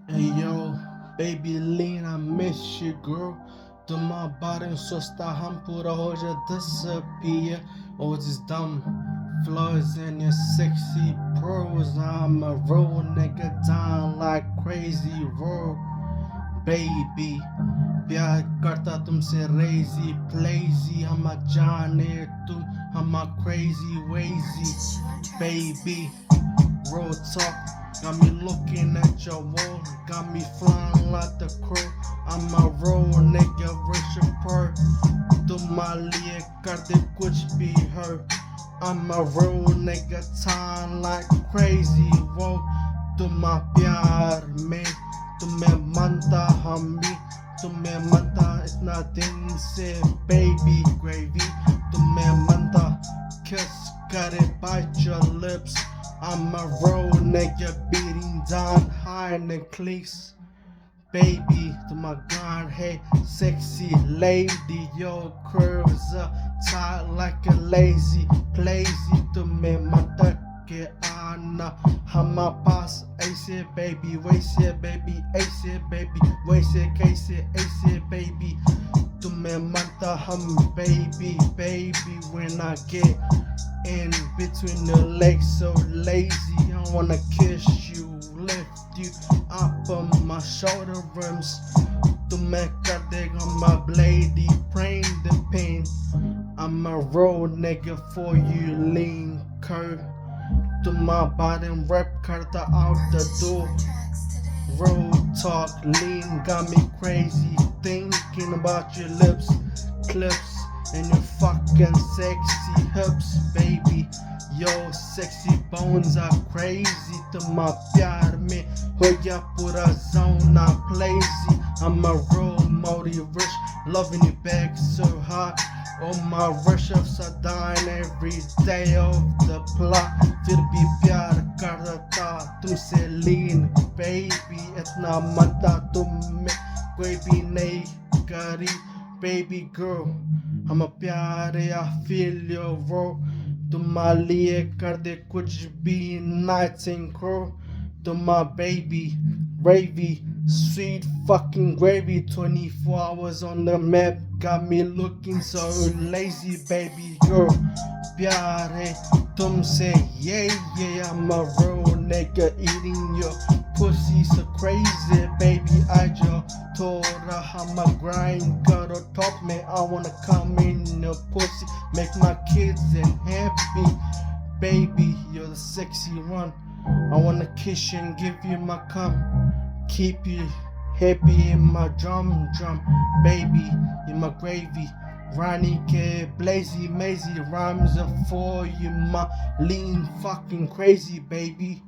Hey yo, baby lean, I miss you, girl. Tuma bottom sosta हम पूरा हो जा disappear. All these dumb flaws and your sexy pros. I'm a real nigga down like crazy, bro. Baby, प्यार करता तुमसे crazy, plazy. I'm a जाने तुम, I'm a crazy, wazy, baby. Real talk, got me looking at your wall, got me flying like the crow. I'm a real nigga, rich and poor. तुम्हारे लिए कर दे कुछ भी hurt. I'm a real nigga, time like crazy. Whoa, तुम्हारा प्यार में तुम्हें मानता हमी, तुम्हें मानता इतना दिन से baby gravy. तुम्हें मानता kiss करे bite your lips. I'm a real nigga beating down high in the cleats. Baby, to my gun, hey, sexy lady, your curves are tight like a lazy, lazy to me, mata que ana, hama pass, ace baby, waste baby, ace baby, waste case, ace baby, to me, mata hum baby, baby, when I get in between the legs, so lazy. I wanna kiss you, lift you up on my shoulder rims. To make a dig on my bladey, praying the pain. I'm a real nigga for you, lean curve. To my bottom rep, cut out the door. Road talk, lean got me crazy, thinking about your lips, clips, and your fucking sexy hips, baby. Your sexy bones are crazy. To my pyar mein hoya pura zone, I'm lazy. I'm a real motive rich, loving you back so hot. Oh my rush ups are dying every day of the plot. फिर भी प्यार करता तुमसे lean, baby. इतना मनता तुम्हें कोई भी नहीं करी, baby girl. हम प्यारे, I feel your role. तुम्हारे लिए कर दे कुछ भी, nights and crow. To my baby, gravy, sweet fucking gravy. 24 hours on the map, got me looking so lazy, baby girl. प्यार है तुमसे, yeah, yeah. I'm a real nigga eating your pussy so crazy, baby. I just told her how my grind got on top, man. I wanna come in your pussy, make my kids and happy, baby. You're the sexy one. I wanna kiss you and give you my cum, keep you happy in my drum, baby, in my gravy. Ronnie K, Blazy, Mazy, rhymes are for you, my lean fucking crazy, baby.